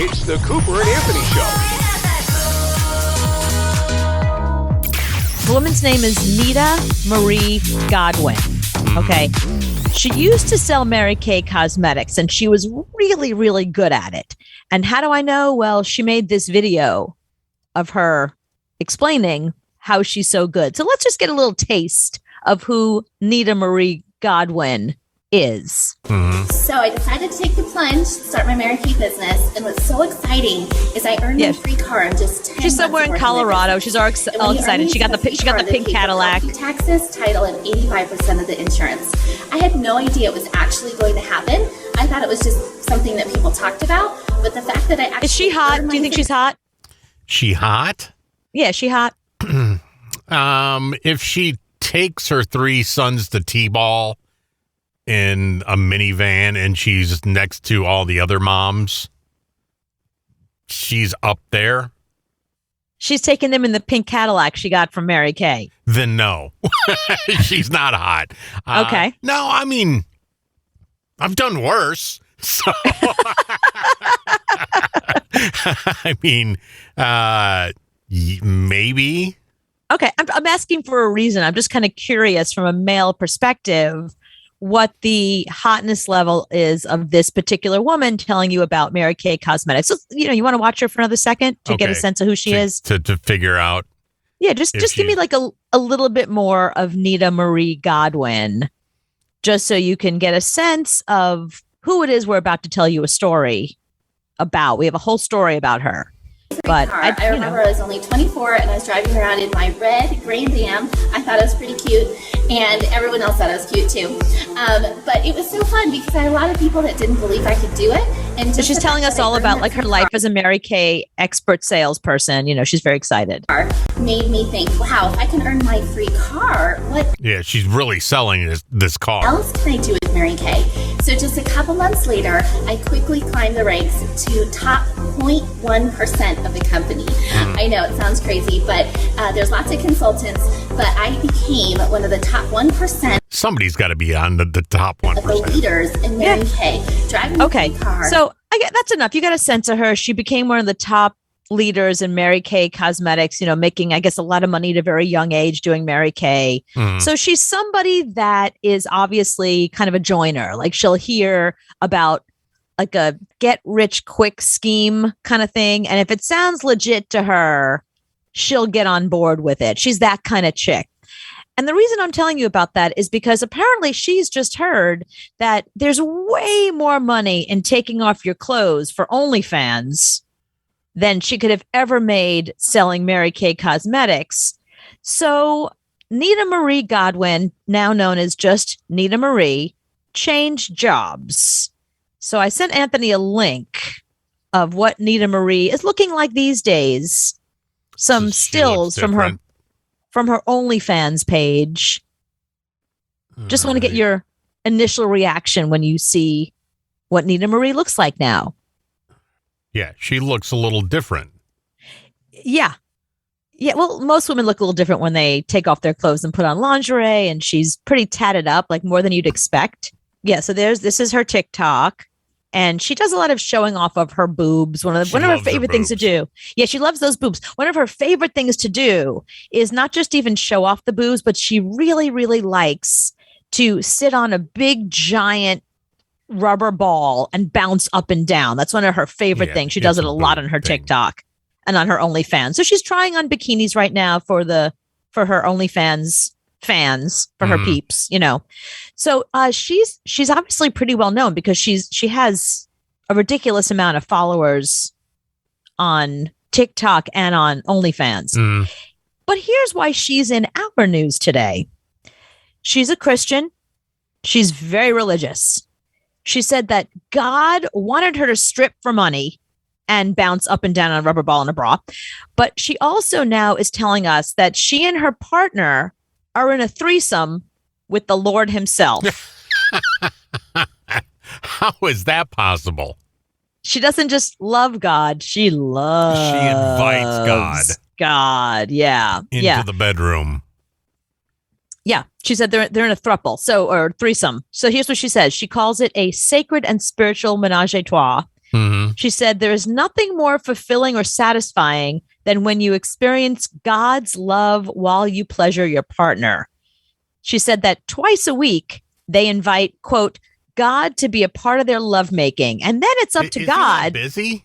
It's the Cooper and Anthony Show. The woman's name is Nita Marie Godwin. Okay. She used to sell Mary Kay cosmetics, and she was really, really good at it. And how do I know? Well, she made this video of her explaining how she's so good. So let's just get a little taste of who Nita Marie Godwin is. So I decided to take the plunge, start my Mary Kay business, and what's so exciting is I earned a free car in just 10 She's somewhere in Colorado. She's all excited. She got the pink Cadillac. Taxes, title, and 85% of the insurance. I had no idea it was actually going to happen. I thought it was just something that people talked about, but the fact that I actually is she hot? Do you think she's hot? She hot? Yeah, she hot. If she takes her 3 sons to T-ball in a minivan and she's next to all the other moms, she's up there. She's taking them in the pink Cadillac she got from Mary Kay. Then no, she's not hot. Okay. No, I mean, I've done worse. So, I mean, maybe. Okay, I'm asking for a reason. I'm just kind of curious from a male perspective what the hotness level is of this particular woman telling you about Mary Kay cosmetics. So, you want to watch her for another second to get a sense of who she is? To figure out. Yeah, just give me like a little bit more of Nita Marie Godwin, just so you can get a sense of who it is we're about to tell you a story about. We have a whole story about her. But I remember I was only 24 and I was driving around in my red Grand Am. I thought it was pretty cute, and everyone else thought it was cute too. But it was so fun because I had a lot of people that didn't believe I could do it. And so she's telling us all about like her life as a Mary Kay expert salesperson. She's very excited. Made me think, wow, if I can earn my free car, what? Yeah, she's really selling this car. What else can I do with Mary Kay? So just a couple months later, I quickly climbed the ranks to top 0.1% of the company. I know it sounds crazy, but there's lots of consultants, but I became one of the top 1%. Somebody's got to be on the top 1%. Of the leaders in Mary Kay. Driving a car. So that's enough. You got a sense of her. She became one of the top leaders in Mary Kay cosmetics, making, I guess, a lot of money at a very young age doing Mary Kay. So she's somebody that is obviously kind of a joiner. Like she'll hear about like a get rich quick scheme kind of thing. And if it sounds legit to her, she'll get on board with it. She's that kind of chick. And the reason I'm telling you about that is because apparently she's just heard that there's way more money in taking off your clothes for OnlyFans than she could have ever made selling Mary Kay cosmetics. So Nita Marie Godwin, now known as just Nita Marie, changed jobs. So I sent Anthony a link of what Nita Marie is looking like these days. Some stills from her OnlyFans page. Just want to get your initial reaction when you see what Nita Marie looks like now. Yeah, she looks a little different. Yeah. Yeah, well, most women look a little different when they take off their clothes and put on lingerie, and she's pretty tatted up, like more than you'd expect. Yeah, so this is her TikTok, and she does a lot of showing off of her boobs. One of her favorite things to do. Yeah, she loves those boobs. One of her favorite things to do is not just even show off the boobs, but she really, really likes to sit on a big, giant rubber ball and bounce up and down. That's one of her favorite things. She does it a lot on her TikTok and on her OnlyFans. So she's trying on bikinis right now for her OnlyFans fans, for her peeps, So she's obviously pretty well known because she has a ridiculous amount of followers on TikTok and on OnlyFans. But here's why she's in our news today. She's a Christian. She's very religious. She said that God wanted her to strip for money and bounce up and down on a rubber ball in a bra. But she also now is telling us that she and her partner are in a threesome with the Lord himself. How is that possible? She doesn't just love God. She invites God. God, yeah. Into the bedroom. Yeah, she said they're in a throuple, or threesome. So here's what she says. She calls it a sacred and spiritual menage a trois. Mm-hmm. She said, there is nothing more fulfilling or satisfying than when you experience God's love while you pleasure your partner. She said that twice a week, they invite, quote, God to be a part of their lovemaking. And then it's up to God. Is he busy?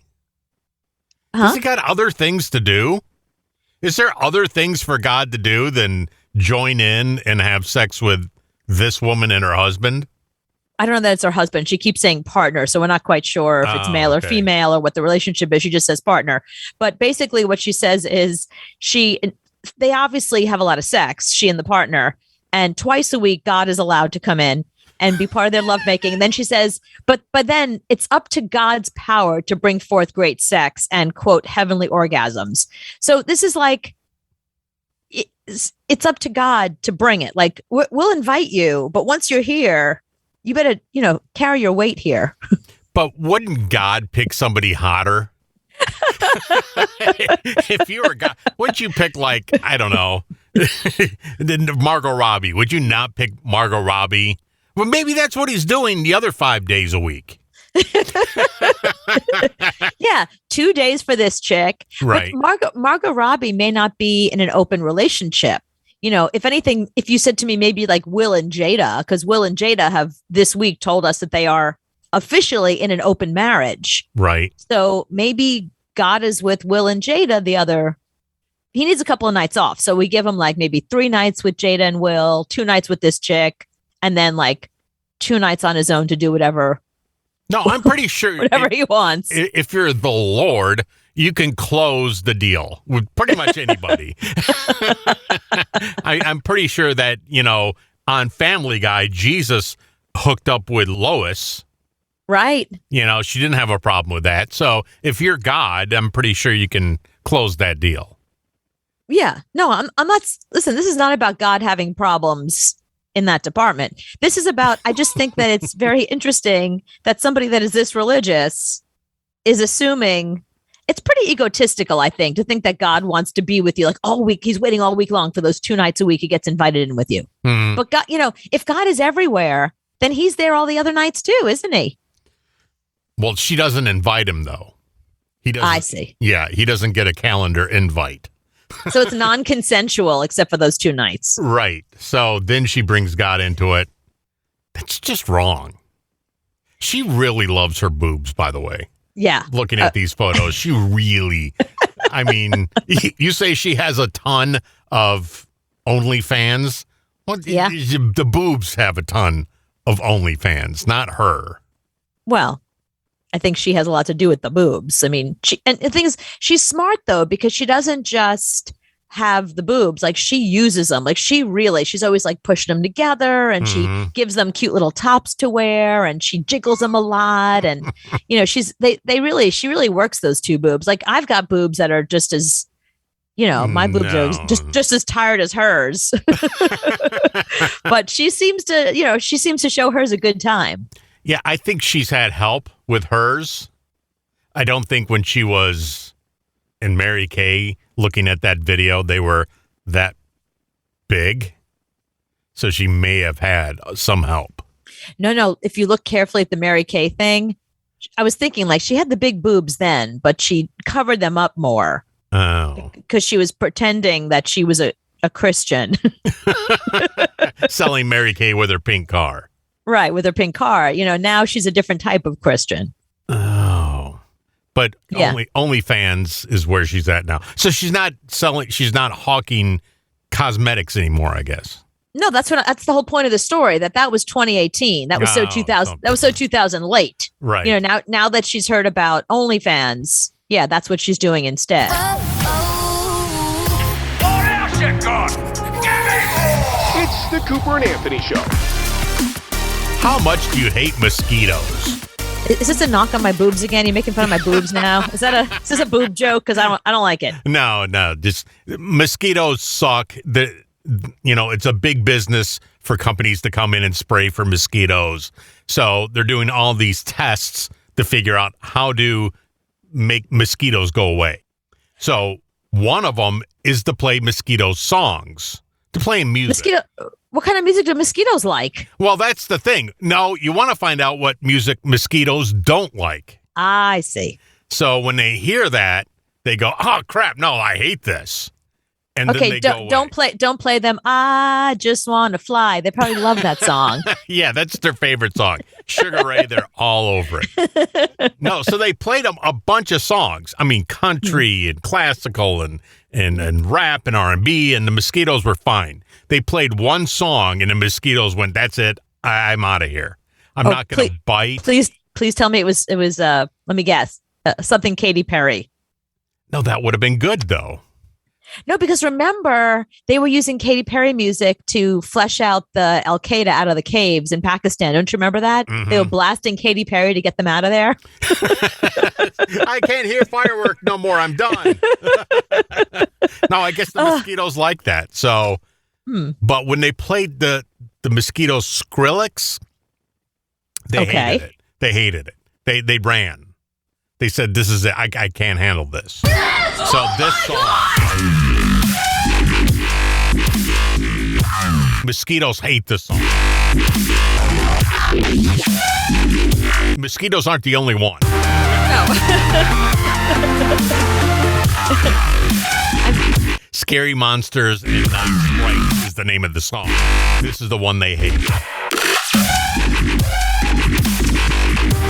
Huh? Has he got other things to do? Is there other things for God to do than join in and have sex with this woman and her husband? I don't know that it's her husband. She keeps saying partner, so we're not quite sure if it's male or female or what the relationship is. She just says partner. But basically what she says is they obviously have a lot of sex, she and the partner, and twice a week God is allowed to come in and be part of their lovemaking. And then she says, but then it's up to God's power to bring forth great sex and, quote, heavenly orgasms. So this is like, it's up to God to bring it. Like, we'll invite you, but once you're here, you better, carry your weight here. But wouldn't God pick somebody hotter? If you were God, wouldn't you pick, like, I don't know, Margot Robbie? Would you not pick Margot Robbie? Well, maybe that's what he's doing the other 5 days a week. Yeah, 2 days for this chick. Right. But Margot Robbie may not be in an open relationship. If anything, if you said to me, maybe like Will and Jada, because Will and Jada have this week told us that they are officially in an open marriage. Right. So maybe God is with Will and Jada. He needs a couple of nights off. So we give him like maybe 3 nights with Jada and Will, 2 nights with this chick, and then like 2 nights on his own to do whatever. No, I'm pretty sure whatever he wants. If you're the Lord, you can close the deal with pretty much anybody. I'm pretty sure that, on Family Guy, Jesus hooked up with Lois. Right. She didn't have a problem with that. So if you're God, I'm pretty sure you can close that deal. Yeah. No, I'm not. Listen, this is not about God having problems in that department. This is about, I just think that it's very interesting that somebody that is this religious is assuming, it's pretty egotistical, I think, to think that God wants to be with you like all week. He's waiting all week long for those 2 nights a week he gets invited in with you. Mm-hmm. But God, if God is everywhere, then he's there all the other nights too, isn't he? Well, she doesn't invite him though. He doesn't. I see. Yeah, he doesn't get a calendar invite. So it's non-consensual except for those 2 nights. Right. So then she brings God into it. That's just wrong. She really loves her boobs, by the way. Yeah. Looking at these photos, she really, I mean, you say she has a ton of OnlyFans. Well, yeah. The boobs have a ton of OnlyFans, not her. Well, I think she has a lot to do with the boobs. I mean, and the thing is, she's smart though, because she doesn't just have the boobs. Like she uses them. Like she's always like pushing them together, and she gives them cute little tops to wear, and she jiggles them a lot. And she really works those 2 boobs. Like I've got boobs that are just as, my boobs are just as tired as hers. But she seems to show hers a good time. Yeah, I think she's had help with hers. I don't think when she was in Mary Kay looking at that video, they were that big. So she may have had some help. No. If you look carefully at the Mary Kay thing, I was thinking like she had the big boobs then, but she covered them up more. Oh. Because she was pretending that she was a Christian. Selling Mary Kay with her pink car. Right, with her pink car. Now she's a different type of Christian. Oh. But yeah. OnlyFans is where she's at now. So she's not hawking cosmetics anymore, I guess. No, that's the whole point of the story, that was 2018. That was so 2000. That was so 2000 late. Right. Now that she's heard about OnlyFans, yeah, that's what she's doing instead. What else you got? Give me more! It's the Cooper and Anthony Show. How much do you hate mosquitoes? Is this a knock on my boobs again? You making fun of my boobs now? Is this a boob joke? Because I don't like it. No. Just mosquitoes suck. It's a big business for companies to come in and spray for mosquitoes. So they're doing all these tests to figure out how to make mosquitoes go away. So one of them is to play mosquito songs, to play music. What kind of music do mosquitoes like? Well, that's the thing. No, you want to find out what music mosquitoes don't like. I see. So when they hear that, they go, "Oh crap! No, I hate this." And then Okay, they go don't play them. I just want to fly. They probably love that song. Yeah, that's their favorite song. Sugar Ray, they're all over it. No, so they played them a bunch of songs. I mean, country and classical and rap and R&B, and the Mosquitoes were fine. They played one song, and the Mosquitoes went, "That's it. I'm out of here. I'm not going to bite." Please tell me it was. Let me guess. Something Katy Perry. No, that would have been good though. No, because remember, they were using Katy Perry music to flesh out the Al Qaeda out of the caves in Pakistan. Don't you remember that? Mm-hmm. They were blasting Katy Perry to get them out of there. I can't hear fireworks no more. I'm done. No, I guess the Mosquitoes like that. So, but when they played the Mosquitoes Skrillex, they hated it. They hated it. They ran. They said, "This is it. I can't handle this." So this song, Mosquitoes hate this song. Mosquitoes aren't the only one. No. Scary Monsters and Night Sprites is the name of the song. This is the one they hate.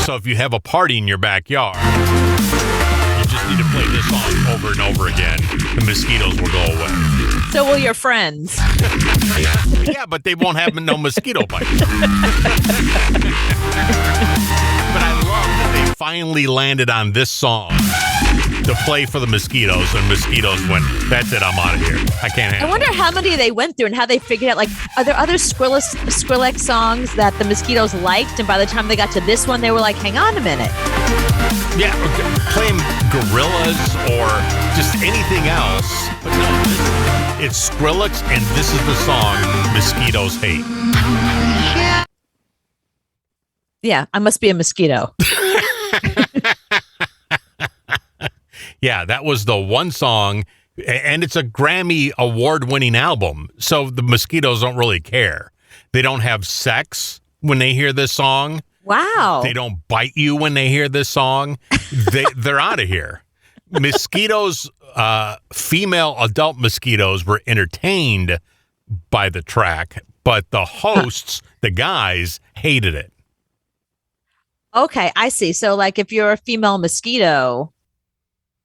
So if you have a party in your backyard, you just need to play this song over and over again. The mosquitoes will go away. So will your friends. Yeah, but they won't have no mosquito bites. But I love that they finally landed on this song to play for the Mosquitoes, and Mosquitoes went, "That's it, I'm out of here. I can't handle it." I wonder how many they went through and how they figured out, like, are there other Skrillex songs that the Mosquitoes liked? And by the time they got to this one, they were like, hang on a minute. Yeah, playing Gorillas or just anything else. But no, it's Skrillex, and this is the song Mosquitoes hate. Yeah, I must be a mosquito. Yeah, that was the one song, and it's a Grammy award-winning album, so the Mosquitoes don't really care. They don't have sex when they hear this song. Wow. They don't bite you when they hear this song. They're out of here. Mosquitoes, female adult mosquitoes were entertained by the track, but the hosts, the guys, hated it. Okay, I see. So, like, if you're a female mosquito,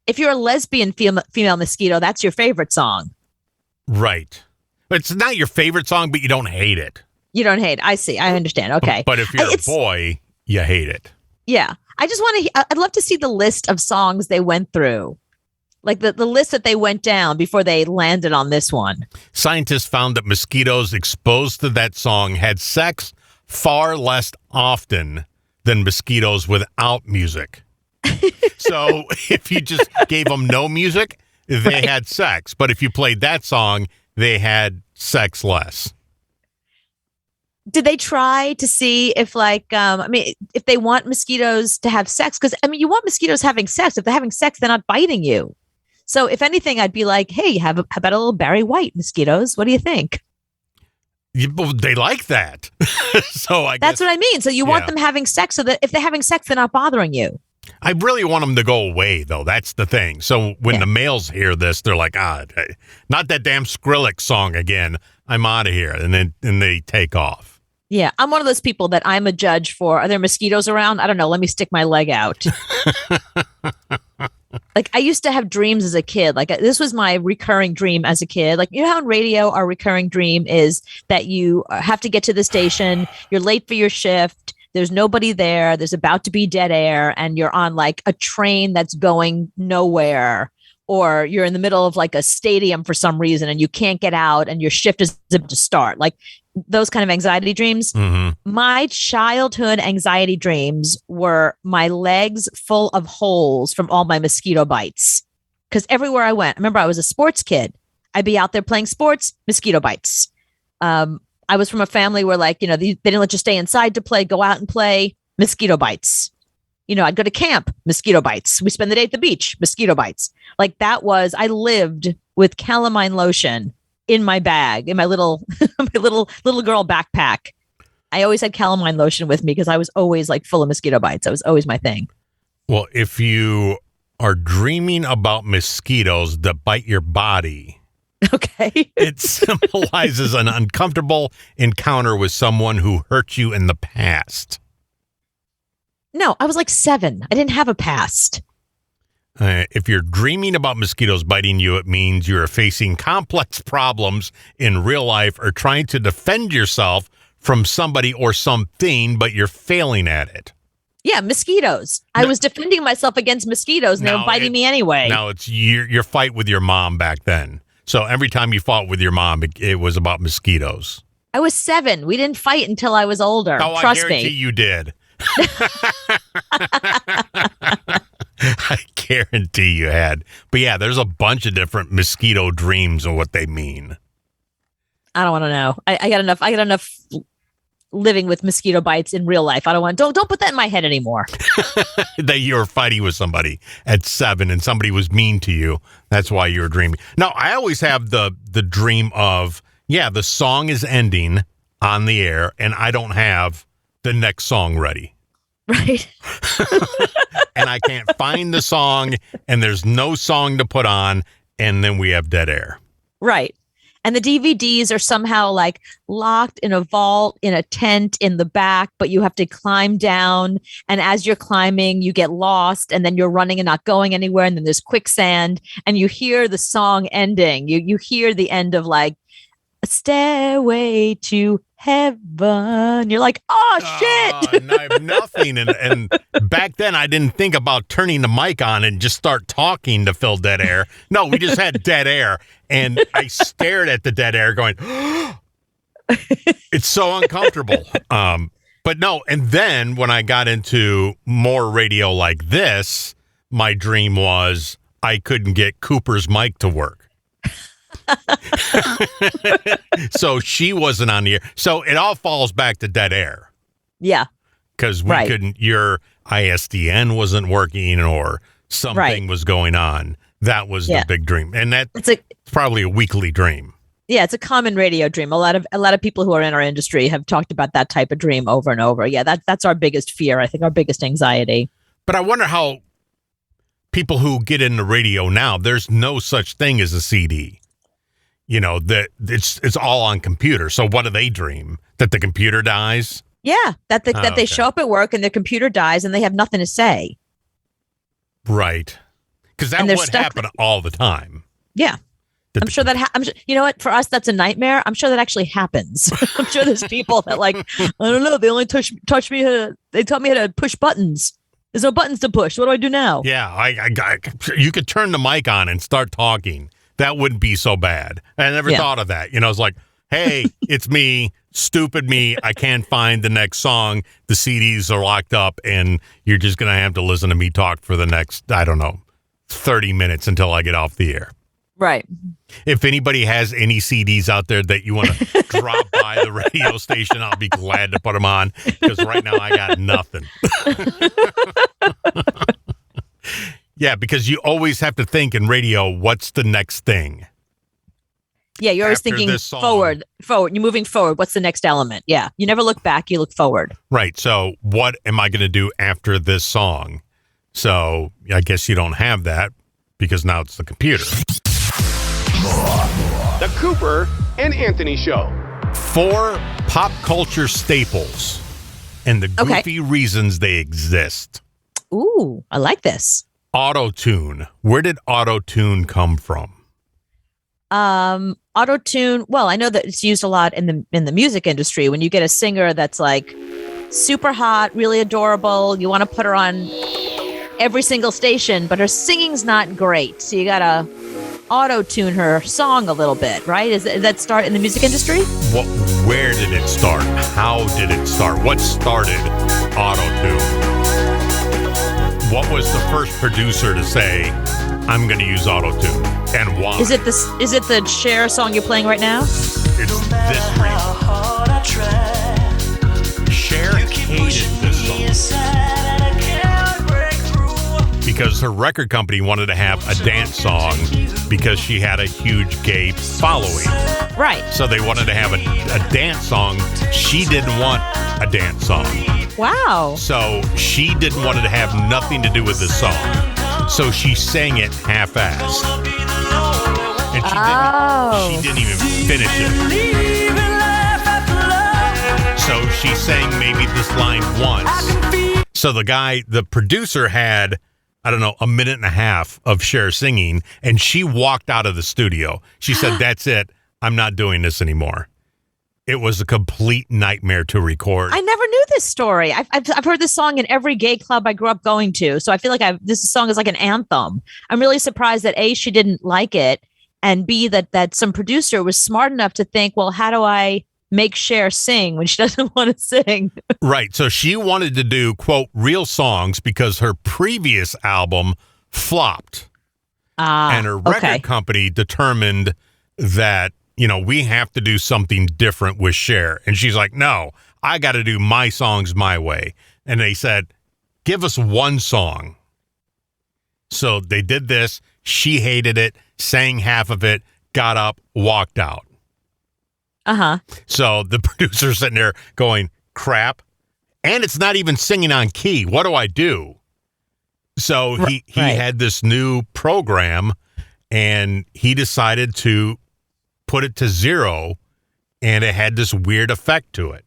if you're a lesbian female mosquito, that's your favorite song. Right. It's not your favorite song, but you don't hate it. You don't hate it. I see. I understand. Okay. But if you're a boy, you hate it. Yeah. I just want to, I'd love to see the list of songs they went through. Like the list that they went down before they landed on this one. Scientists found that mosquitoes exposed to that song had sex far less often than mosquitoes without music. So if you just gave them no music, they had sex. But if you played that song, they had sex less. Did they try to see if, like, if they want mosquitoes to have sex? Because, you want mosquitoes having sex. If they're having sex, they're not biting you. So if anything, I'd be like, hey, how about a little Barry White, mosquitoes? What do you think? They like that. So I guess that's what I mean. So you want them having sex so that if they're having sex, they're not bothering you. I really want them to go away, though. That's the thing. So when the males hear this, they're like, not that damn Skrillex song again. I'm out of here. And then they take off. Yeah, I'm one of those people that I'm a judge for. Are there mosquitoes around? I don't know. Let me stick my leg out. Like, I used to have dreams as a kid. Like, this was my recurring dream as a kid. Like, you know how on radio, our recurring dream is that you have to get to the station, you're late for your shift, there's nobody there, there's about to be dead air, and you're on like a train that's going nowhere, or you're in the middle of like a stadium for some reason and you can't get out and your shift is about to start. Like those kind of anxiety dreams. Mm-hmm. My childhood anxiety dreams were my legs full of holes from all my mosquito bites. Because everywhere I went, I remember I was a sports kid. I'd be out there playing sports, mosquito bites. I was from a family where, like, they didn't let you stay inside to play, go out and play, mosquito bites. I'd go to camp, mosquito bites. We spend the day at the beach, mosquito bites. Like I lived with calamine lotion in my bag, in my little little girl backpack. I always had calamine lotion with me because I was always like full of mosquito bites. That was always my thing. Well, if you are dreaming about mosquitoes that bite your body, Okay. it symbolizes an uncomfortable encounter with someone who hurt you in the past. No, I was like 7. I didn't have a past. If you're dreaming about mosquitoes biting you, it means you're facing complex problems in real life or trying to defend yourself from somebody or something, but you're failing at it. Yeah, mosquitoes. I was defending myself against mosquitoes, and they were biting me anyway. No, it's your fight with your mom back then. So every time you fought with your mom, it was about mosquitoes. I was 7. We didn't fight until I was older. Oh, Trust I guarantee me. you did. I guarantee you had. But yeah, there's a bunch of different mosquito dreams and what they mean. I don't want to know. I got enough. I got enough living with mosquito bites in real life. I don't want. Don't put that in my head anymore. That you were fighting with somebody at 7 and somebody was mean to you. That's why you were dreaming. No, I always have the dream of, the song is ending on the air and I don't have the next song ready. Right. And I can't find the song and there's no song to put on. And then we have dead air. Right. And the DVDs are somehow like locked in a vault, in a tent in the back, but you have to climb down. And as you're climbing, you get lost and then you're running and not going anywhere. And then there's quicksand and you hear the song ending. You hear the end of like a stairway to heaven. You're like, oh, shit. And I have nothing. And back then I didn't think about turning the mic on and just start talking to fill dead air. No, we just had dead air. And I stared at the dead air going, it's so uncomfortable. But no. And then when I got into more radio like this, my dream was I couldn't get Cooper's mic to work. So she wasn't on the air. So it all falls back to dead air. Yeah. Because we couldn't, your ISDN wasn't working or something was going on. That was the big dream. And it's probably a weekly dream. Yeah, it's a common radio dream. A lot of people who are in our industry have talked about that type of dream over and over. Yeah, that's our biggest fear. I think our biggest anxiety. But I wonder how people who get into radio now, there's no such thing as a CD. You know, that it's all on computer. So what do they dream? That the computer dies? Yeah, that they show up at work and their computer dies and they have nothing to say. Right. Because that would happen all the time. Yeah. I'm sure that, you know what, for us, that's a nightmare. I'm sure that actually happens. I'm sure there's people that like, I don't know, they only touch me, they taught me how to push buttons. There's no buttons to push. What do I do now? Yeah, you could turn the mic on and start talking. That wouldn't be so bad. I never thought of that. You know, it's like, hey, it's me, stupid me. I can't find the next song. The CDs are locked up, and you're just going to have to listen to me talk for the next, 30 minutes until I get off the air. Right. If anybody has any CDs out there that you want to drop by the radio station, I'll be glad to put them on, because right now I got nothing. Yeah, because you always have to think in radio, what's the next thing? Yeah, you're always thinking forward. You're moving forward. What's the next element? Yeah, you never look back, you look forward. Right, so what am I going to do after this song? So I guess you don't have that because now it's the computer. The Cooper and Anthony Show. 4 pop culture staples and the goofy reasons they exist. Ooh, I like this. Auto-tune. Where did auto-tune come from? Auto-tune. Well, I know that it's used a lot in the music industry. When you get a singer that's like super hot, really adorable, you want to put her on every single station, but her singing's not great. So you got to auto-tune her song a little bit, right? Does that start in the music industry? Where did it start? How did it start? What started auto-tune? What was the first producer to say, I'm going to use auto-tune, and why? Is it the Cher song you're playing right now? It's this reason. Cher hated this song because her record company wanted to have a dance song because she had a huge gay following. Right. So they wanted to have a dance song. She didn't want a dance song. Wow. So she didn't want it to have nothing to do with the song. So she sang it half-assed. And she didn't even finish it. So she sang maybe this line once. So the producer had, I don't know, a minute and a half of Cher singing, and she walked out of the studio. She said, "That's it. I'm not doing this anymore." It was a complete nightmare to record. I never knew this story. I've heard this song in every gay club I grew up going to. So I feel like this song is like an anthem. I'm really surprised that A, she didn't like it, and B, that some producer was smart enough to think, well, how do I make Cher sing when she doesn't want to sing? Right. So she wanted to do, quote, real songs because her previous album flopped. And her record company determined that, we have to do something different with Cher. And she's like, no, I got to do my songs my way. And they said, give us one song. So they did this. She hated it, sang half of it, got up, walked out. So the producer's sitting there going, crap. And it's not even singing on key. What do I do? So he had this new program, and he decided to put it to 0, and it had this weird effect to it.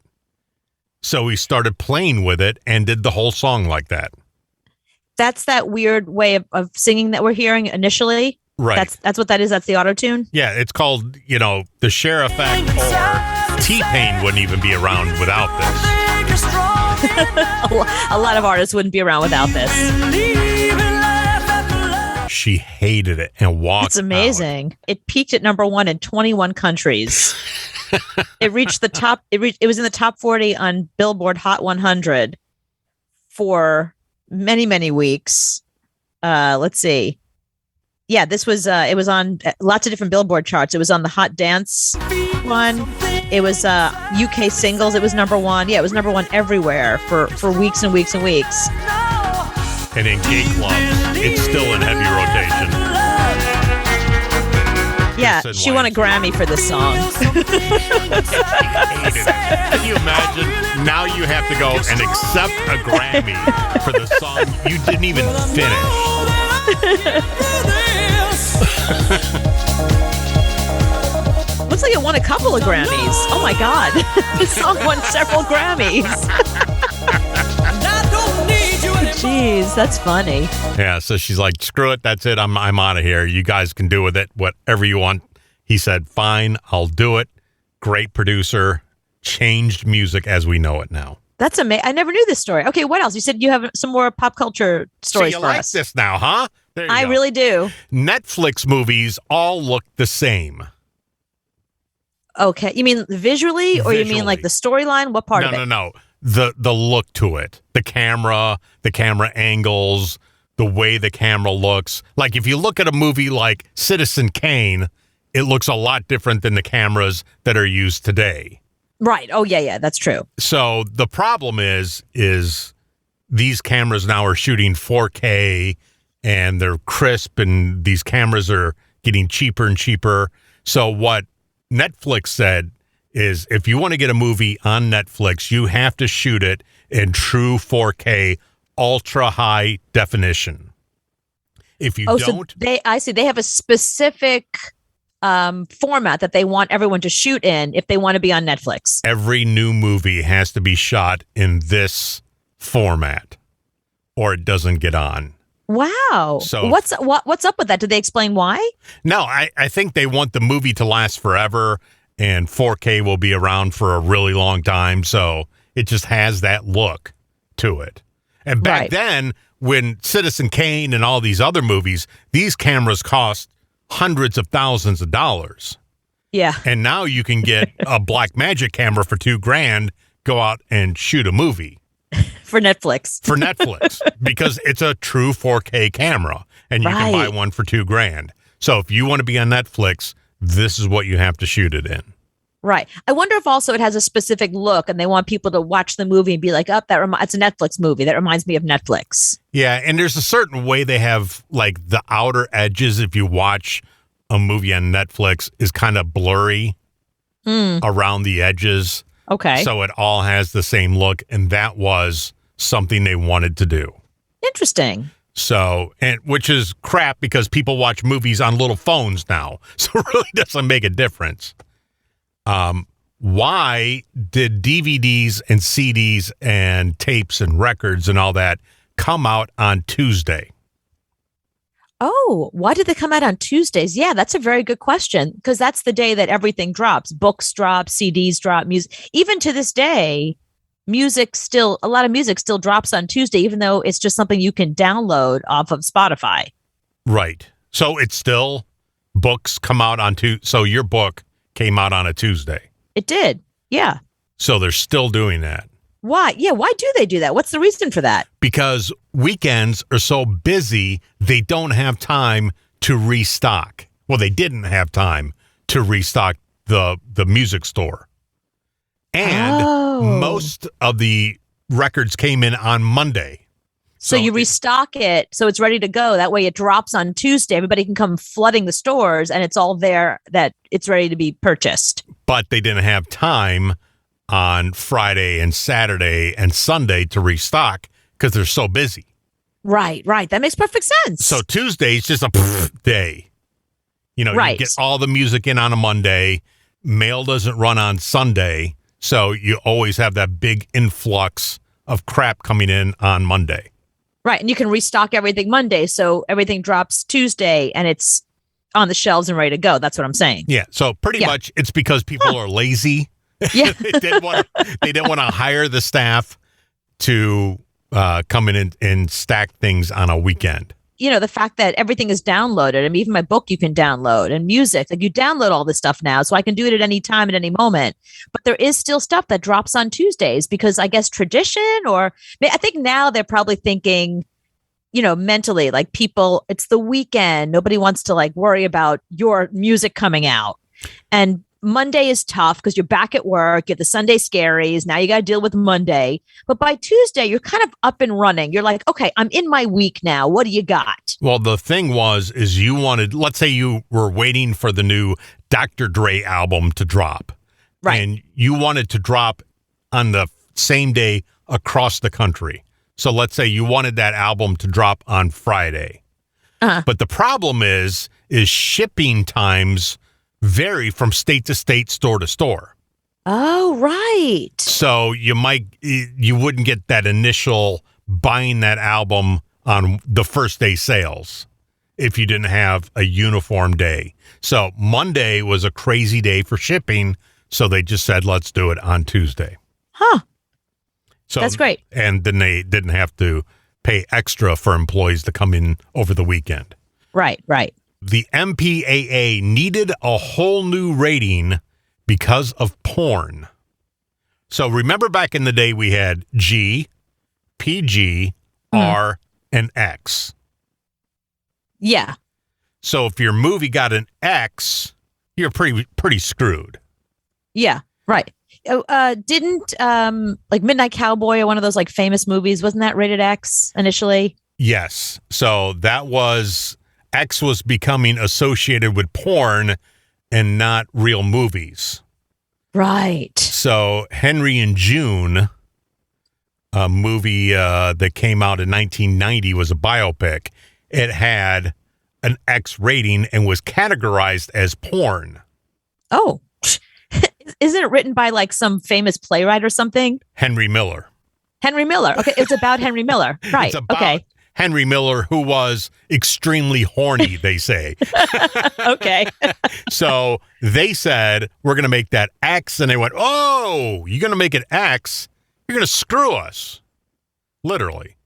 So he started playing with it and did the whole song like that. That's that weird way of singing that we're hearing initially. Right. That's what that is. That's the auto-tune. Yeah, it's called, the Cher effect, or T-Pain wouldn't even be around without this. A lot of artists wouldn't be around without this. She hated it and walked out. It's amazing. It peaked at number 1 in 21 countries. It reached the top. It was in the top 40 on Billboard Hot 100 for many, many weeks. Let's see. Yeah, this was. It was on lots of different Billboard charts. It was on the Hot Dance one. It was UK singles. It was number 1. Yeah, it was number 1 everywhere for weeks and weeks and weeks. And in gay clubs, it's still in heavy rotation. Yeah, she won a Grammy for this song. Can you imagine? Now you have to go and accept a Grammy for the song you didn't even finish. Looks like it won a couple of Grammys. Oh my God. This song won several Grammys. Jeez, that's funny. Yeah, so she's like, screw it, that's it, I'm out of here. You guys can do with it whatever you want. He said, fine, I'll do it. Great producer, changed music as we know it now. That's amazing. I never knew this story. Okay, what else? You said you have some more pop culture stories so for you like us. this now, huh? There you I go. really do. Netflix movies all look the same. Okay, you mean visually, or you mean like the storyline? What part of it? No. The look to it, the camera angles, the way the camera looks. Like if you look at a movie like Citizen Kane, it looks a lot different than the cameras that are used today. Right. Oh, yeah, that's true. So the problem is these cameras now are shooting 4K and they're crisp, and these cameras are getting cheaper and cheaper. So what Netflix said is if you want to get a movie on Netflix, you have to shoot it in true 4K, ultra high definition. If you don't, so they have a specific format that they want everyone to shoot in if they want to be on Netflix. Every new movie has to be shot in this format, or it doesn't get on. Wow. So what's up with that? Did they explain why? No, I think they want the movie to last forever. And 4K will be around for a really long time, so it just has that look to it. And back then, when Citizen Kane and all these other movies, these cameras cost hundreds of thousands of dollars. Yeah. And now you can get a Blackmagic camera for $2,000, go out and shoot a movie. For Netflix. Because it's a true 4K camera, and you can buy one for $2,000. So if you want to be on Netflix, this is what you have to shoot it in. Right. I wonder if also it has a specific look and they want people to watch the movie and be like, it's a Netflix movie. That reminds me of Netflix. Yeah. And there's a certain way they have, like, the outer edges, if you watch a movie on Netflix, is kind of blurry around the edges. Okay. So it all has the same look, and that was something they wanted to do. Interesting. So, and which is crap because people watch movies on little phones now. So it really doesn't make a difference. Why did DVDs and CDs and tapes and records and all that come out on Tuesday? Oh, why did they come out on Tuesdays? Yeah, that's a very good question, because that's the day that everything drops. Books drop, CDs drop, music. Even to this day, a lot of music still drops on Tuesday, even though it's just something you can download off of Spotify. Right. So it's still books come out on Tuesday. So your book came out on a Tuesday. It did. Yeah. So they're still doing that. Why? Yeah. Why do they do that? What's the reason for that? Because weekends are so busy, they don't have time to restock. Well, they didn't have time to restock the music store. And most of the records came in on Monday. So you restock it so it's ready to go. That way it drops on Tuesday. Everybody can come flooding the stores and it's all there that it's ready to be purchased. But they didn't have time on Friday and Saturday and Sunday to restock because they're so busy. Right. That makes perfect sense. So Tuesday is just a day. You know, right. You get all the music in on a Monday. Mail doesn't run on Sunday. So you always have that big influx of crap coming in on Monday. Right. And you can restock everything Monday. So everything drops Tuesday and it's on the shelves and ready to go. That's what I'm saying. Yeah. So pretty much it's because people are lazy. Yeah. they didn't want to hire the staff to come in and stack things on a weekend. You know, the fact that everything is downloaded. I mean, even my book you can download, and music. Like, you download all this stuff now, so I can do it at any time, at any moment. But there is still stuff that drops on Tuesdays because I guess tradition, or I think now they're probably thinking, you know, mentally, like, people, it's the weekend. Nobody wants to like worry about your music coming out. And Monday is tough because you're back at work, you have the Sunday scaries. Now you got to deal with Monday. But by Tuesday, you're kind of up and running. You're like, okay, I'm in my week now. What do you got? Well, the thing is you wanted, let's say you were waiting for the new Dr. Dre album to drop. Right. And you wanted to drop on the same day across the country. So let's say you wanted that album to drop on Friday. Uh-huh. But the problem is shipping times vary from state to state, store to store. Oh, right. So you wouldn't get that initial buying that album on the first day sales if you didn't have a uniform day. So Monday was a crazy day for shipping. So they just said, let's do it on Tuesday. Huh. So that's great. And then they didn't have to pay extra for employees to come in over the weekend. Right. The MPAA needed a whole new rating because of porn. So remember back in the day we had G, PG, R, and X. Yeah. So if your movie got an X, you're pretty screwed. Yeah. Right. Didn't like Midnight Cowboy or one of those like famous movies, wasn't that rated X initially? Yes. So that was X was becoming associated with porn and not real movies. Right. So Henry and June, a movie that came out in 1990, was a biopic. It had an X rating and was categorized as porn. Oh, isn't it written by like some famous playwright or something? Henry Miller. Okay. It's about Henry Miller. Right. It's about okay. Henry Miller, who was extremely horny, they say. Okay. So they said, we're going to make that X. And they went, oh, you're going to make it X? You're going to screw us. Literally.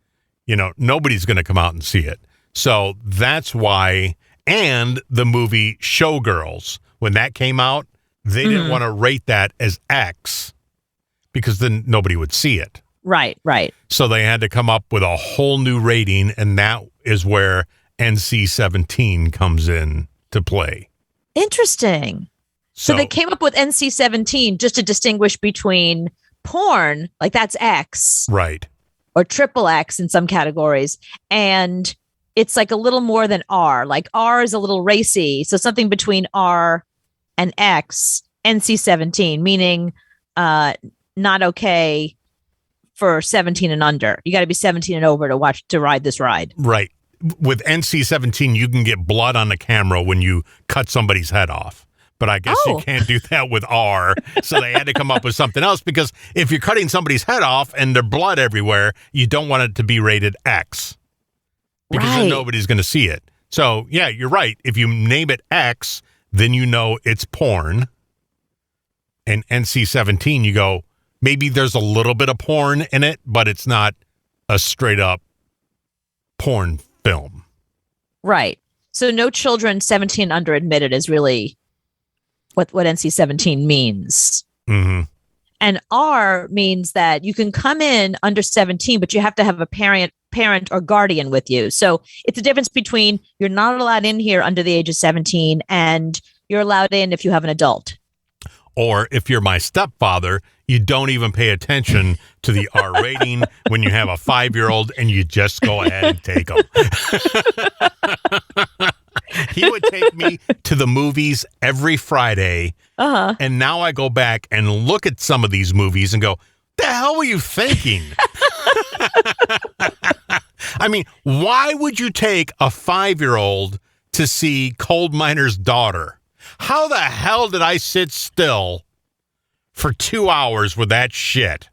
You know, nobody's going to come out and see it. So that's why. And the movie Showgirls, when that came out, they didn't want to rate that as X because then nobody would see it. Right. So they had to come up with a whole new rating, and that is where NC-17 comes in to play. Interesting. So they came up with NC-17 just to distinguish between porn, like that's X. Right. Or triple X in some categories. And it's like a little more than R. Like R is a little racy. So something between R and X, NC-17, meaning not okay for 17 and under. You got to be 17 and over to ride this ride. Right. With NC-17, you can get blood on the camera when you cut somebody's head off. But I guess you can't do that with R. So they had to come up with something else, because if you're cutting somebody's head off and there's blood everywhere, you don't want it to be rated X, because then nobody's going to see it. So, yeah, you're right. If you name it X, then you know it's porn. And NC-17, you go, maybe there's a little bit of porn in it, but it's not a straight up porn film. Right. So no children 17 under admitted is really what NC-17 means. Mm-hmm. And R means that you can come in under 17, but you have to have a parent or guardian with you. So it's a difference between you're not allowed in here under the age of 17 and you're allowed in if you have an adult. Or if you're my stepfather, you don't even pay attention to the R rating when you have a 5-year-old and you just go ahead and take them. He would take me to the movies every Friday. And now I go back and look at some of these movies and go, the hell were you thinking? I mean, why would you take a 5-year-old to see Coal Miner's Daughter? How the hell did I sit still for 2 hours with that shit?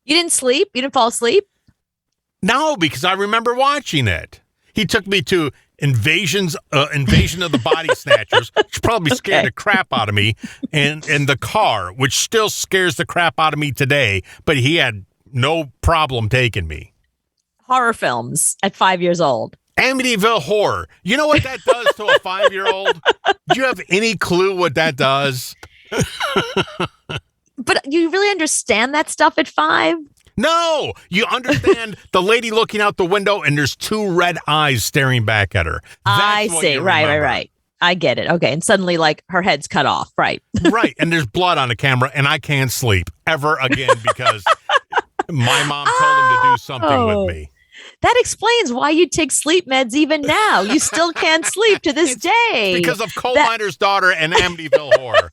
You didn't sleep? You didn't fall asleep? No, because I remember watching it. He took me to Invasion of the Body Snatchers, which probably scared the crap out of me, and The Car, which still scares the crap out of me today, but he had no problem taking me. Horror films at 5 years old. Amityville Horror. You know what that does to a 5-year-old? Do you have any clue what that does? But you really understand that stuff at 5? No, you understand the lady looking out the window and there's 2 red eyes staring back at her. I see. Right. I get it. Okay. And suddenly, like, her head's cut off. Right. Right. And there's blood on the camera and I can't sleep ever again because my mom told him to do something with me. That explains why you take sleep meds even now. You still can't sleep to this day. Because of Coal Miner's Daughter and Amityville Horror.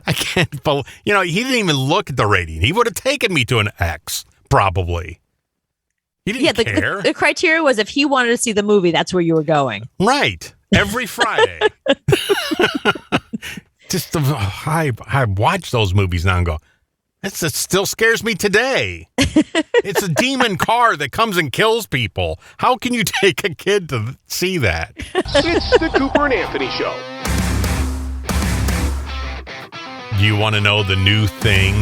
I can't believe, he didn't even look at the rating. He would have taken me to an X, probably. He didn't care. The criteria was if he wanted to see the movie, that's where you were going. Right. Every Friday. I watch those movies now and go, it still scares me today. It's a demon car that comes and kills people. How can you take a kid to see that? It's the Cooper and Anthony Show. Do you want to know the new thing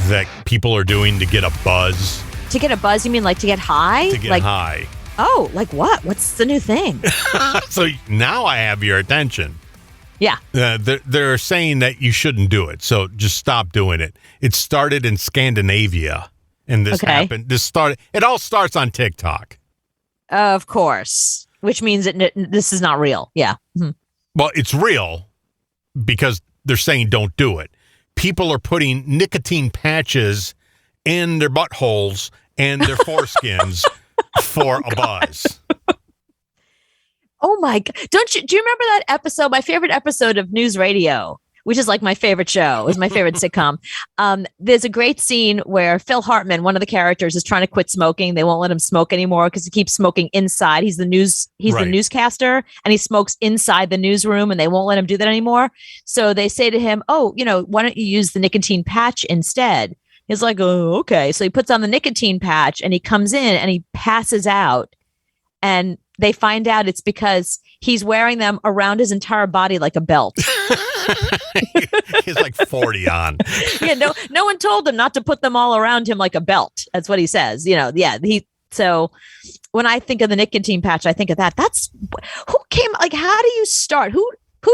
that people are doing to get a buzz? To get a buzz, you mean like to get high? To get high. Oh, like what? What's the new thing? So now I have your attention. Yeah. They're saying that you shouldn't do it, so just stop doing it. It started in Scandinavia, and this happened. It all starts on TikTok. Of course, which means this is not real. Yeah. Mm-hmm. Well, it's real because they're saying don't do it. People are putting nicotine patches in their buttholes and their foreskins for a buzz. Oh my God. Do you remember that episode, my favorite episode of News Radio, which is like my favorite show, is my favorite sitcom. There's a great scene where Phil Hartman, one of the characters, is trying to quit smoking. They won't let him smoke anymore because he keeps smoking inside. He's the newscaster and he smokes inside the newsroom and they won't let him do that anymore. So they say to him, why don't you use the nicotine patch instead? He's like, oh, okay. So he puts on the nicotine patch and he comes in and he passes out, and they find out it's because he's wearing them around his entire body like a belt. He's like 40 on. Yeah, no one told him not to put them all around him like a belt. That's what he says. So when I think of the nicotine patch, I think of that. That's how do you start? Who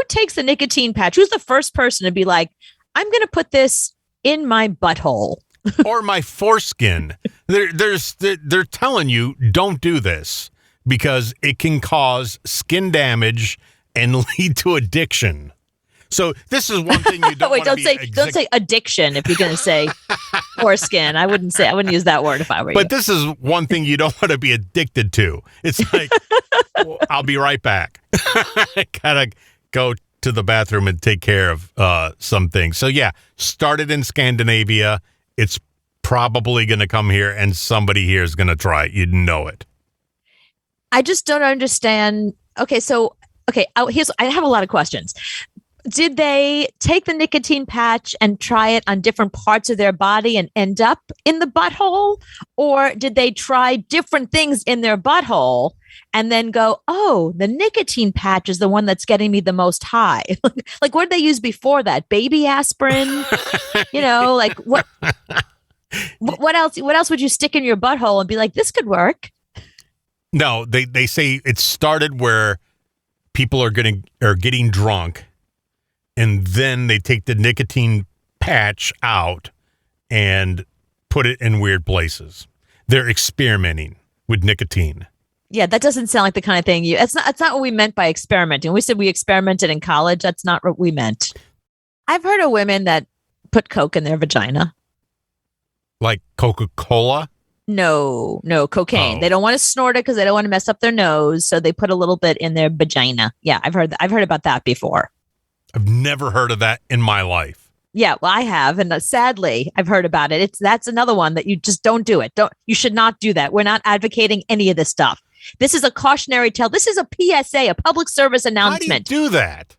takes the nicotine patch? Who's the first person to be like, I'm going to put this in my butthole or my foreskin? They're telling you don't do this, because it can cause skin damage and lead to addiction. So this is one thing you don't wait, don't say addiction if you're going to say foreskin. I wouldn't use that word if I were you. But this is one thing you don't want to be addicted to. It's like, I'll be right back. I gotta go to the bathroom and take care of some things. So yeah, started in Scandinavia. It's probably going to come here, and somebody here is going to try it. You know it. I just don't understand. Okay, I have a lot of questions. Did they take the nicotine patch and try it on different parts of their body and end up in the butthole? Or did they try different things in their butthole and then go, oh, the nicotine patch is the one that's getting me the most high? Like, what did they use before that? Baby aspirin? Like what else? What else would you stick in your butthole and be like, this could work? No, they say it started where people are getting drunk. And then they take the nicotine patch out and put it in weird places. They're experimenting with nicotine. Yeah, that doesn't sound like the kind of thing it's not what we meant by experimenting. We said we experimented in college. That's not what we meant. I've heard of women that put Coke in their vagina. Like Coca-Cola? No, cocaine. Oh. They don't want to snort it because they don't want to mess up their nose. So they put a little bit in their vagina. Yeah, I've heard about that before. I've never heard of that in my life. Yeah, well, I have, and sadly, I've heard about it. That's another one that you just don't do it. You should not do that. We're not advocating any of this stuff. This is a cautionary tale. This is a PSA, a public service announcement. How do you do that?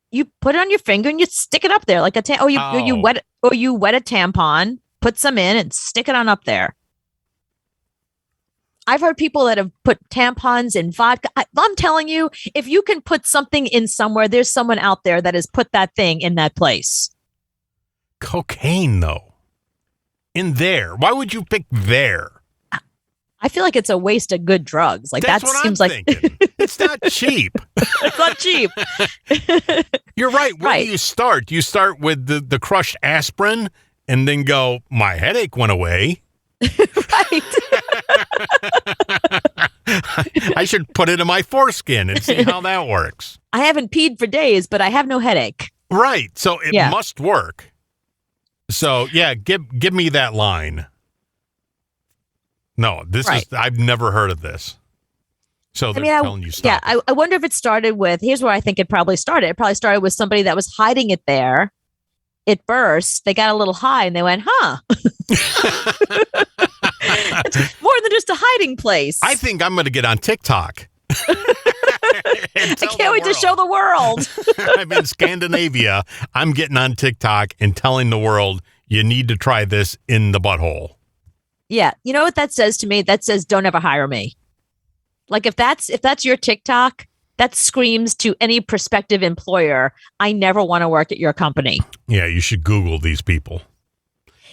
You put it on your finger and you stick it up there like you wet a tampon, put some in, and stick it on up there. I've heard people that have put tampons in vodka. I'm telling you, if you can put something in somewhere, there's someone out there that has put that thing in that place. Cocaine, though. In there. Why would you pick there? I feel like it's a waste of good drugs. Like That's that what seems I'm like thinking. It's not cheap. It's not cheap. You're right. Where Right. do you start? Do you start with the crushed aspirin and then go, my headache went away? Right. I should put it in my foreskin and see how that works. I haven't peed for days, but I have no headache. Right. So it Yeah. must work. So yeah, give me that line. No, I've never heard of this. So they're telling you stop. Yeah, I wonder if it started with, here's where I think it probably started. It probably started with somebody that was hiding it there. It burst. They got a little high and they went, huh. It's more than just a hiding place. I think I'm going to get on TikTok. I can't wait to show the world. I'm in Scandinavia. I'm getting on TikTok and telling the world, you need to try this in the butthole. Yeah. You know what that says to me? That says, don't ever hire me. Like if that's your TikTok, that screams to any prospective employer, I never want to work at your company. Yeah, you should Google these people.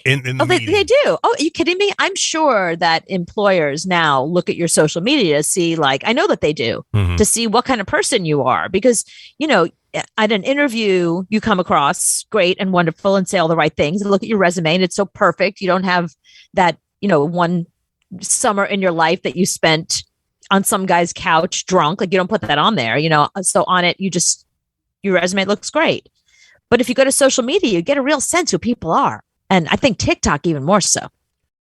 They do. Oh, are you kidding me? I'm sure that employers now look at your social media to see, like, I know that they do, to see what kind of person you are. Because, at an interview, you come across great and wonderful and say all the right things and look at your resume and it's so perfect. You don't have that, one summer in your life that you spent on some guy's couch drunk. Like you don't put that on there, so on it, your resume looks great. But if you go to social media, you get a real sense who people are. And I think TikTok even more so.